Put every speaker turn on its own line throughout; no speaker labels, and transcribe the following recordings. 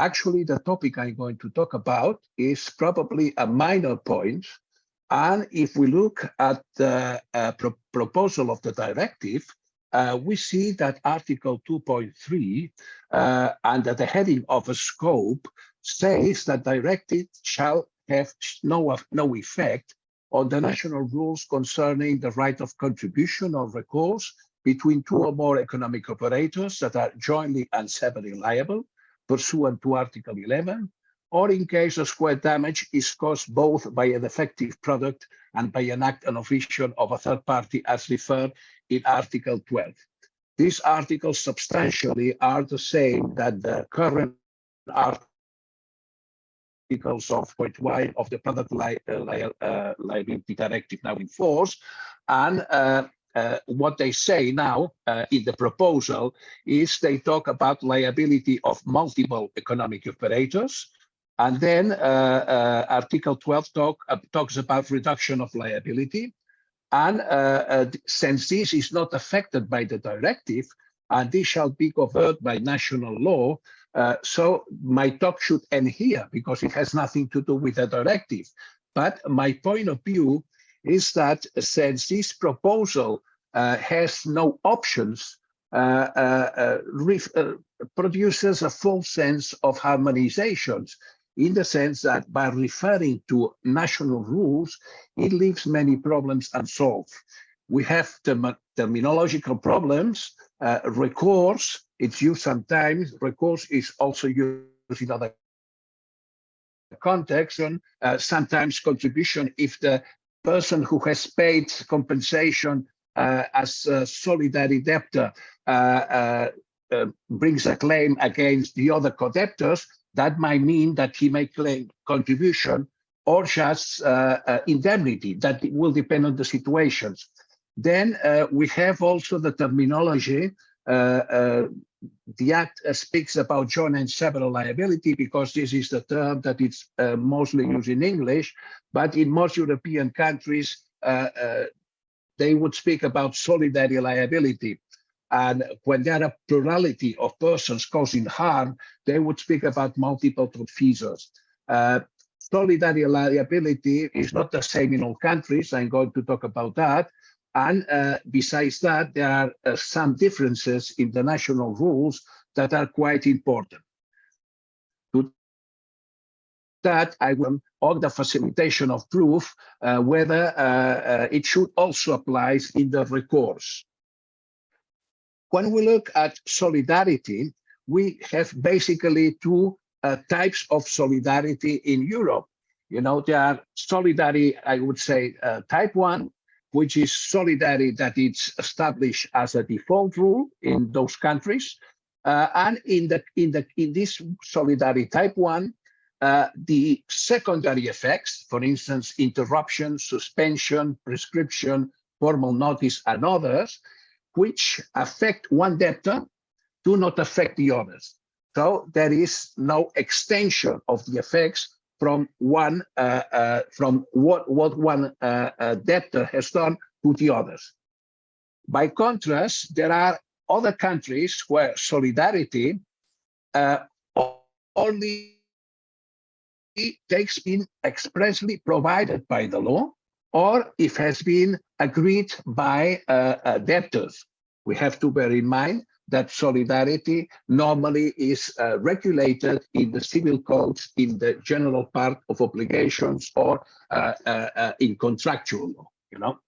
Actually, the topic I'm going to talk about is probably a minor point. And if we look at the proposal of the directive, we see that Article 2.3 under the heading of a scope says that directive shall have no effect on the national rules concerning the right of contribution or recourse between two or more economic operators that are jointly and severally liable, pursuant to Article 11, or in case of square damage is caused both by a defective product and by an act and omission of a third party as referred in Article 12. These articles substantially are the same that the current articles of point Y of the Product Liability Directive now in force. And what they say now in the proposal is they talk about liability of multiple economic operators. And then Article 12 talks about reduction of liability. And since this is not affected by the directive, and this shall be governed by national law, so my talk should end here because it has nothing to do with the directive. But my point of view is that since this proposal has no options, produces a false sense of harmonizations, in the sense that by referring to national rules, it leaves many problems unsolved. We have terminological problems. Recourse, it's used sometimes. Recourse is also used in other contexts, and sometimes contribution if the person who has paid compensation as a solidary debtor brings a claim against the other co-debtors, that might mean that he may claim contribution or just indemnity. That will depend on the situations. Then we have also the terminology. The Act speaks about joint and several liability because this is the term that it's mostly used in English, but in most European countries, they would speak about solidary liability. And when there are a plurality of persons causing harm, they would speak about multiple tortfeasors. Solidary liability is not the same in all countries. I'm going to talk about that. And besides that, there are some differences in the national rules that are quite important. To that, I will on the facilitation of proof whether it should also apply in the recourse. When we look at solidarity, we have basically two types of solidarity in Europe. You know, there are solidary, I would say, type 1, which is solidary that it's established as a default rule in those countries. And in this solidary type 1, the secondary effects, for instance, interruption, suspension, prescription, formal notice, and others, which affect one debtor, do not affect the others. So there is no extension of the effects from one from what one debtor has done to the others. By contrast, there are other countries where solidarity only takes been expressly provided by the law, or if has been agreed by debtors. We have to bear in mind that solidarity normally is regulated in the civil codes, in the general part of obligations, or in contractual law. You know,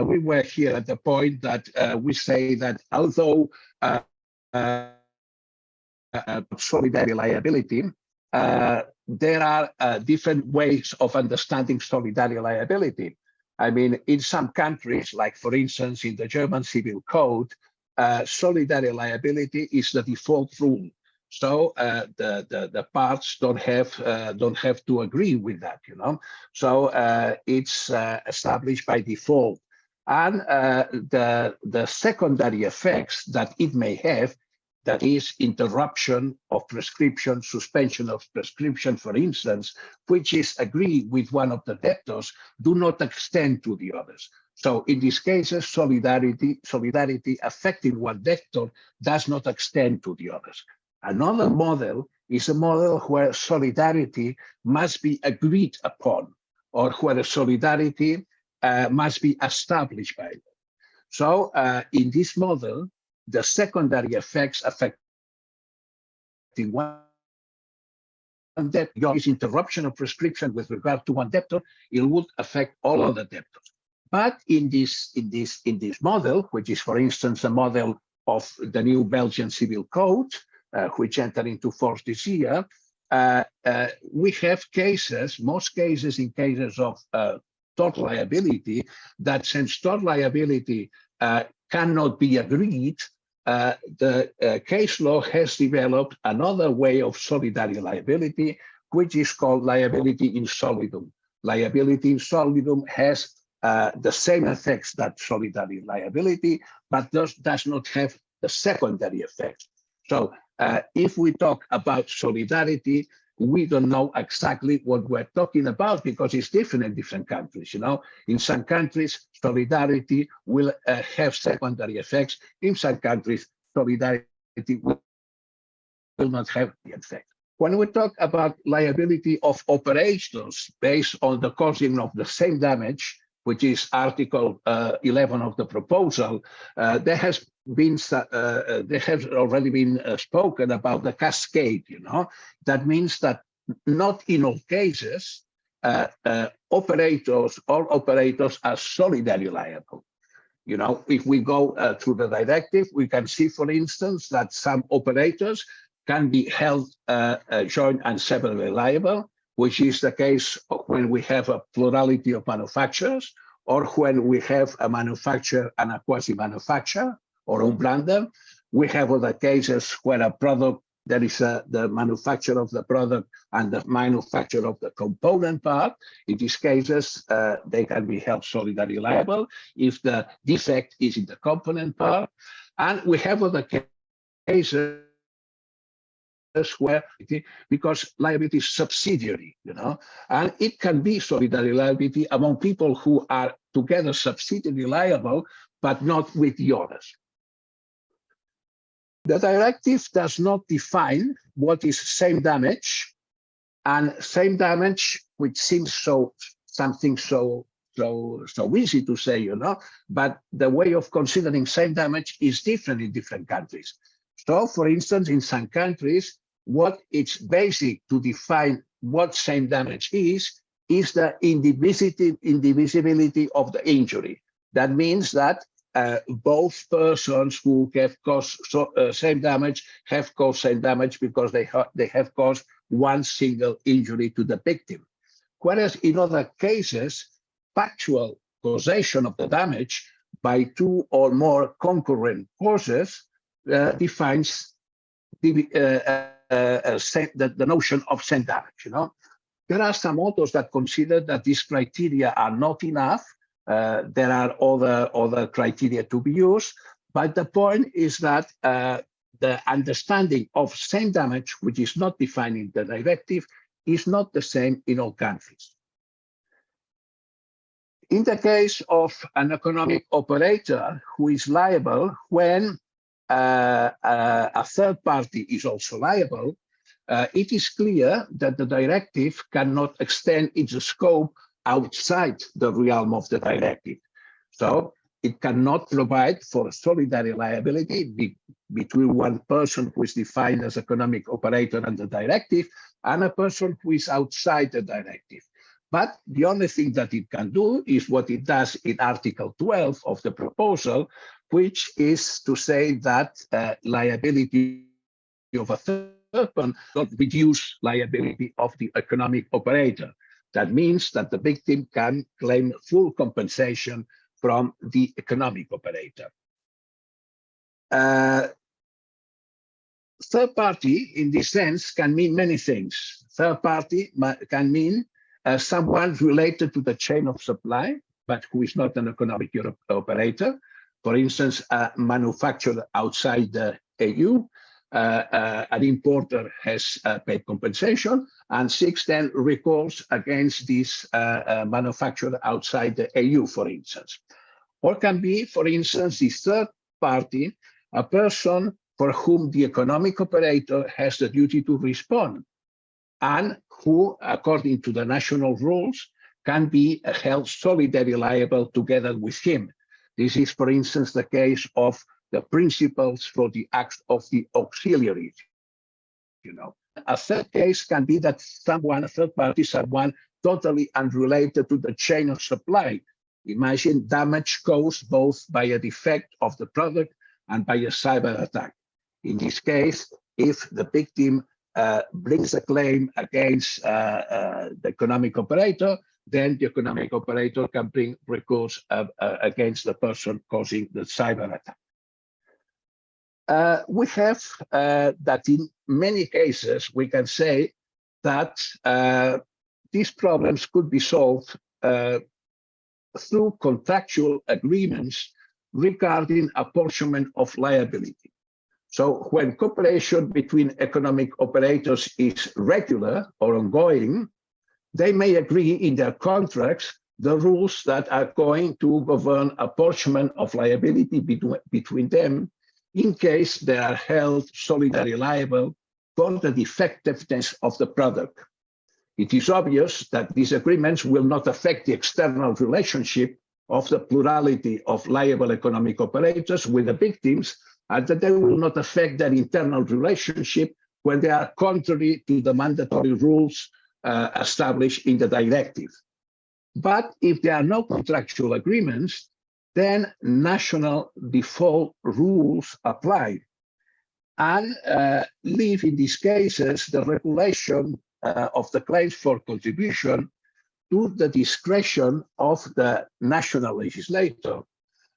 we were here at the point that we say that although solidary liability, there are different ways of understanding solidary liability. I mean, in some countries, like for instance, in the German Civil Code, solidary liability is the default rule. So the parts don't have to agree with that, you know. So it's established by default, and the secondary effects that it may have, that is interruption of prescription, suspension of prescription, for instance, which is agreed with one of the debtors, do not extend to the others. So in these cases, solidarity affecting one debtor does not extend to the others. Another model is a model where solidarity must be agreed upon, or where solidarity must be established by them. So in this model, the secondary effects affecting one debtor, is interruption of prescription with regard to one debtor, it would affect all other debtors. But in this model, which is, for instance, a model of the new Belgian Civil Code, which entered into force this year, we have cases, most cases in cases of tort liability, that since tort liability cannot be agreed, the case law has developed another way of solidary liability, which is called liability in solidum. Liability in solidum has the same effects that solidary liability, but does not have the secondary effects. So if we talk about solidarity, we don't know exactly what we're talking about because it's different in different countries. You know, in some countries, solidarity will have secondary effects. In some countries, solidarity will not have the effect. When we talk about liability of operators based on the causing of the same damage, which is Article 11 of the proposal, there has already been spoken about the cascade. You know, that means that not in all cases operators are solidarily liable. You know, if we go through the directive, we can see, for instance, that some operators can be held joint and severally liable, which is the case when we have a plurality of manufacturers, or when we have a manufacturer and a quasi-manufacturer, or unbrander. We have other cases where a product, there is the manufacturer of the product and the manufacturer of the component part. In these cases, they can be held solidarily liable if the defect is in the component part. And we have other cases where, because liability is subsidiary, you know, and it can be solidary liability among people who are together subsidiarily liable, but not with the others. The directive does not define what is same damage, and same damage, which seems something so easy to say, you know, but the way of considering same damage is different in different countries. So, for instance, in some countries, what it's basic to define what same damage is the indivisibility of the injury. That means that both persons who have caused same damage have caused same damage because they have caused one single injury to the victim. Whereas in other cases, factual causation of the damage by two or more concurrent causes defines the notion of same damage. You know, there are some authors that consider that these criteria are not enough. There are other criteria to be used, but the point is that the understanding of same damage, which is not defined in the directive, is not the same in all countries. In the case of an economic operator who is liable when a third party is also liable, it is clear that the directive cannot extend its scope outside the realm of the directive. So it cannot provide for solidary liability between one person who is defined as economic operator under the directive and a person who is outside the directive. But the only thing that it can do is what it does in Article 12 of the proposal, which is to say that liability of a third person does not reduce liability of the economic operator. That means that the victim can claim full compensation from the economic operator. Third party, in this sense, can mean many things. Third party can mean someone related to the chain of supply, but who is not an economic operator. For instance, a manufacturer outside the EU, an importer has paid compensation and seeks then recourse against this manufacturer outside the EU, for instance. Or can be, for instance, the third party, a person for whom the economic operator has the duty to respond, and who, according to the national rules, can be held solidarily liable together with him. This is, for instance, the case of the principals for the acts of the auxiliaries. A third case can be that a third party, someone totally unrelated to the chain of supply. Imagine damage caused both by a defect of the product and by a cyber attack. In this case, if the victim brings a claim against the economic operator, then the economic operator can bring recourse against the person causing the cyber attack. We have that in many cases, we can say that these problems could be solved through contractual agreements regarding apportionment of liability. So when cooperation between economic operators is regular or ongoing, they may agree in their contracts the rules that are going to govern apportionment of liability between them in case they are held solidarily liable for the defectiveness of the product. It is obvious that these agreements will not affect the external relationship of the plurality of liable economic operators with the victims, and that they will not affect their internal relationship when they are contrary to the mandatory rules established in the directive. But if there are no contractual agreements, then national default rules apply and leave in these cases the regulation of the claims for contribution to the discretion of the national legislator.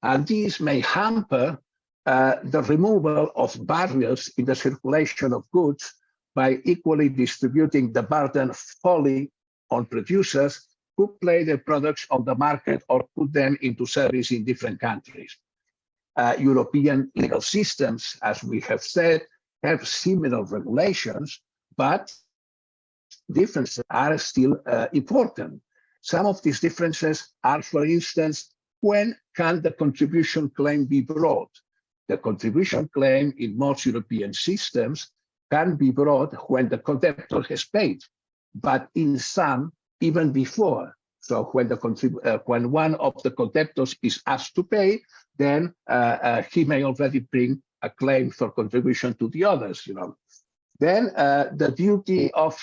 And these may hamper the removal of barriers in the circulation of goods by equally distributing the burden falling on producers who place their products on the market or put them into service in different countries. European legal systems, as we have said, have similar regulations, but differences are still important. Some of these differences are, for instance, when can the contribution claim be brought? The contribution claim in most European systems can be brought when the debtor has paid, but in some, even before. So when when one of the co-debtors is asked to pay, then he may already bring a claim for contribution to the others. Then the duty of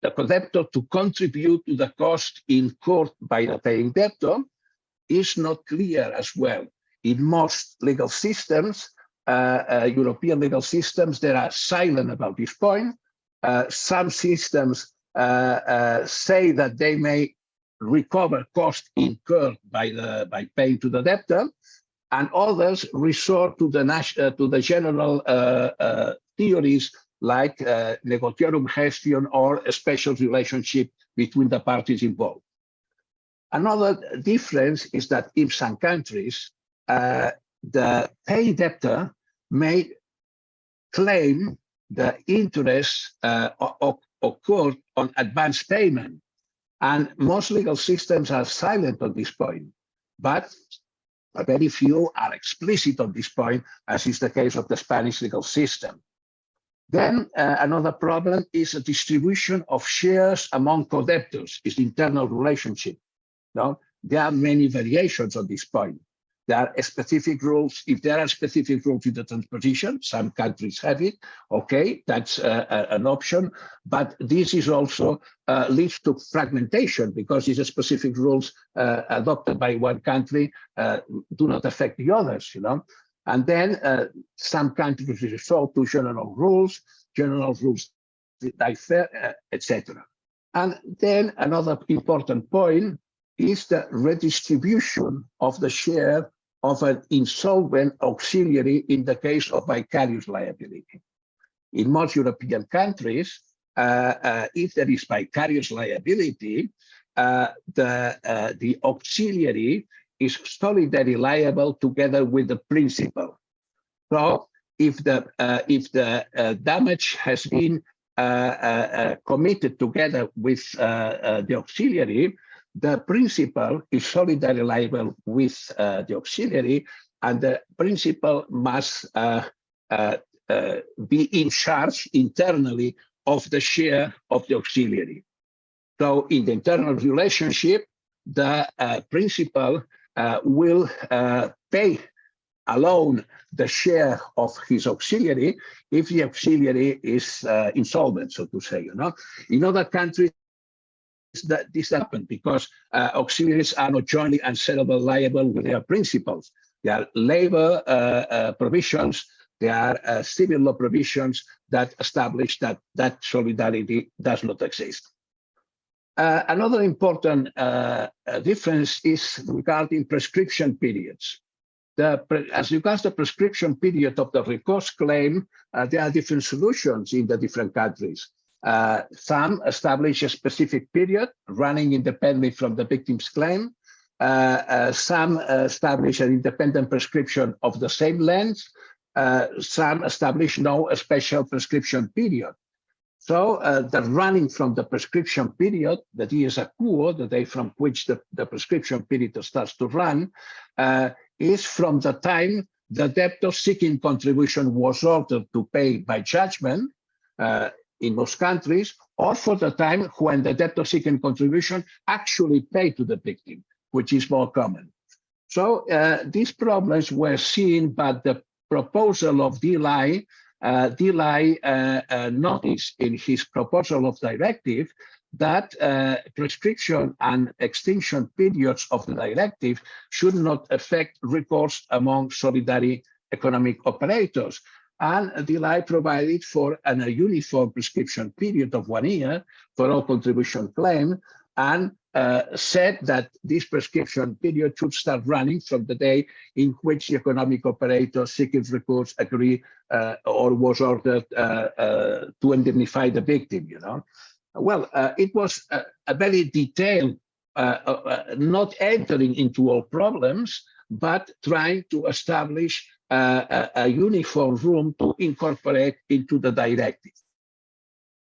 the co-debtor to contribute to the cost incurred by the paying debtor is not clear as well. In most legal systems, European legal systems, they are silent about this point. Some systems say that they may recover costs incurred by paying to the debtor, and others resort to the general theories like negotiarum gestion or a special relationship between the parties involved. Another difference is that in some countries, the paying debtor may claim the interest occurred on advance payment. And most legal systems are silent on this point, but very few are explicit on this point, as is the case of the Spanish legal system. Then another problem is a distribution of shares among co-debtors, is the internal relationship. No? There are many variations on this point. There are specific rules. If there are specific rules in the transposition, some countries have it. Okay, that's an option. But this is also leads to fragmentation because these specific rules adopted by one country do not affect the others. And then some countries resort to general rules differ, etc. And then another important point is the redistribution of the share of an insolvent auxiliary in the case of vicarious liability. In most European countries, if there is vicarious liability, the auxiliary is solidarily liable together with the principal. So if the damage has been committed together with the auxiliary, the principal is solidarily liable with the auxiliary, and the principal must be in charge internally of the share of the auxiliary. So in the internal relationship, the principal will pay alone the share of his auxiliary if the auxiliary is insolvent, so to say. In other countries, that this happened because auxiliaries are not jointly and severally liable with their principals. There are labor provisions, there are civil law provisions that establish that that solidarity does not exist. Another important difference is regarding prescription periods. As regards the prescription period of the recourse claim, there are different solutions in the different countries. Some establish a specific period running independently from the victim's claim. Some establish an independent prescription of the same length. Some establish no special prescription period. So the running from the prescription period, that is a cour, the day from which the prescription period starts to run, is from the time the debtor seeking contribution was ordered to pay by judgment, in most countries, or for the time when the debtor seeking contribution actually paid to the victim, which is more common. So these problems were seen by the proposal of DLI. DLI noticed in his proposal of directive that prescription and extinction periods of the directive should not affect recourse among solidary economic operators. And DLI provided for a uniform prescription period of 1 year for all contribution claim, and said that this prescription period should start running from the day in which the economic operator seeking recourse agreed or was ordered to indemnify the victim. Well, it was a very detailed, not entering into all problems, but trying to establish a uniform rule to incorporate into the directive.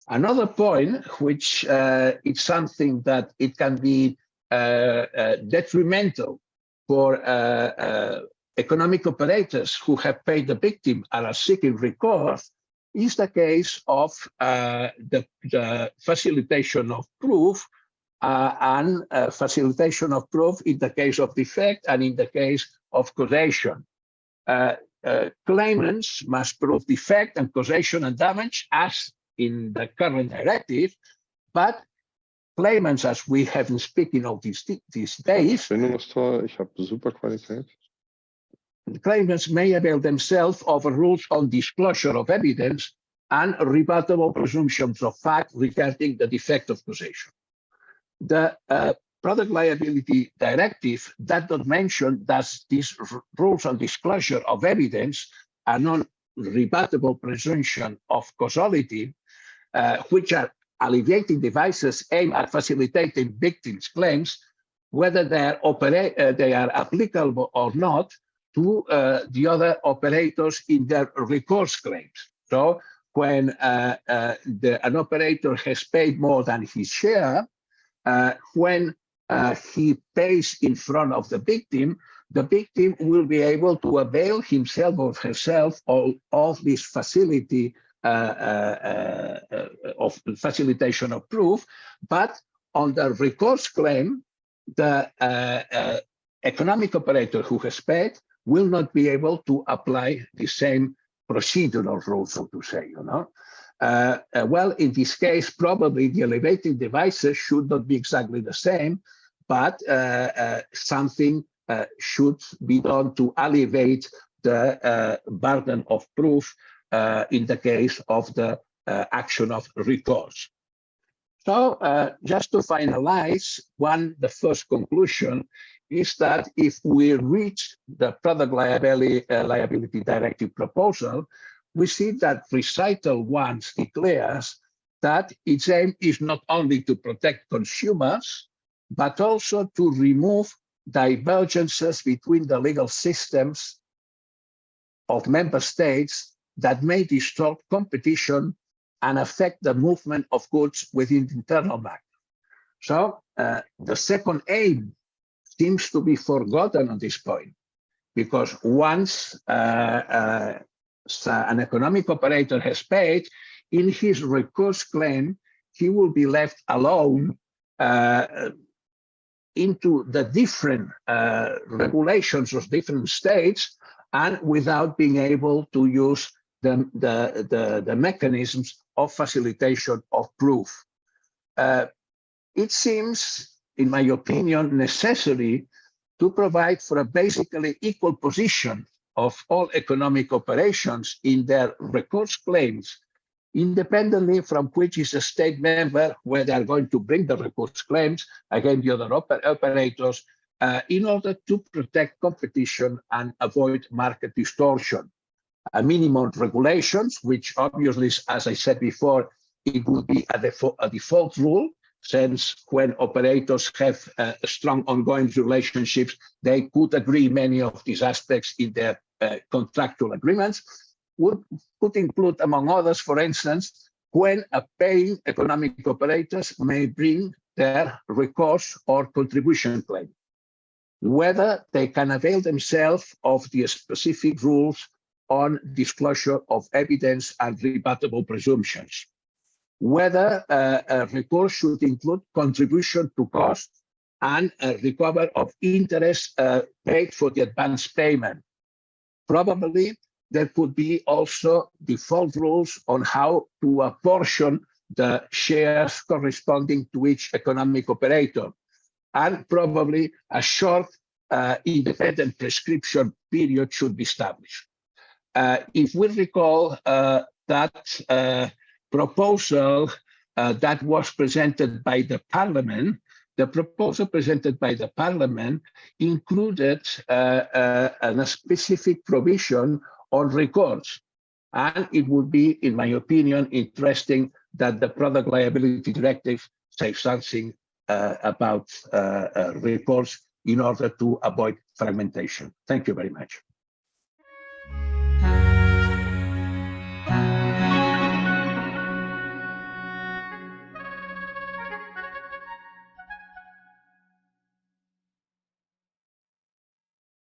Another point, which is something that it can be detrimental for economic operators who have paid the victim and are seeking recourse, is the case of the facilitation of proof and facilitation of proof in the case of defect and in the case of causation. Claimants must prove defect and causation and damage as in the current directive, but claimants, as we have been speaking of these days, claimants may avail themselves of rules on disclosure of evidence and rebuttable presumptions of fact regarding the defect of causation. The Product Liability Directive does not mention that these rules on disclosure of evidence are non-rebuttable presumption of causality, which are alleviating devices aimed at facilitating victims' claims, whether they are applicable or not to the other operators in their recourse claims. So when an operator has paid more than his share, when he pays in front of the victim will be able to avail himself or herself of this facility of facilitation of proof, but on the recourse claim, the economic operator who has paid will not be able to apply the same procedural rules, so to say. Well, in this case, probably the elevating devices should not be exactly the same, but something should be done to alleviate the burden of proof in the case of the action of recourse. So just to finalize, the first conclusion is that if we reach the Product Liability Directive proposal, we see that Recital 1 declares that its aim is not only to protect consumers, but also to remove divergences between the legal systems of member states that may distort competition and affect the movement of goods within the internal market. So the second aim seems to be forgotten at this point, because once an economic operator has paid, in his recourse claim, he will be left alone into the different regulations of different states, and without being able to use the mechanisms of facilitation of proof. It seems, in my opinion, necessary to provide for a basically equal position of all economic operations in their recourse claims, independently from which is a state member where they are going to bring the recourse claims against the other operators, in order to protect competition and avoid market distortion. Minimum regulations, which obviously, as I said before, it would be a default rule, since when operators have strong ongoing relationships, they could agree many of these aspects in their contractual agreements, could include, among others, for instance, when a paying economic operators may bring their recourse or contribution claim, whether they can avail themselves of the specific rules on disclosure of evidence and rebuttable presumptions, whether a recourse should include contribution to cost and a recovery of interest paid for the advance payment. Probably there could be also default rules on how to apportion the shares corresponding to each economic operator, and probably a short independent prescription period should be established. If we recall that proposal that was presented by the Parliament, the proposal presented by the Parliament included a specific provision on recourse. And it would be, in my opinion, interesting that the Product Liability Directive says something about recourse in order to avoid fragmentation. Thank you very much.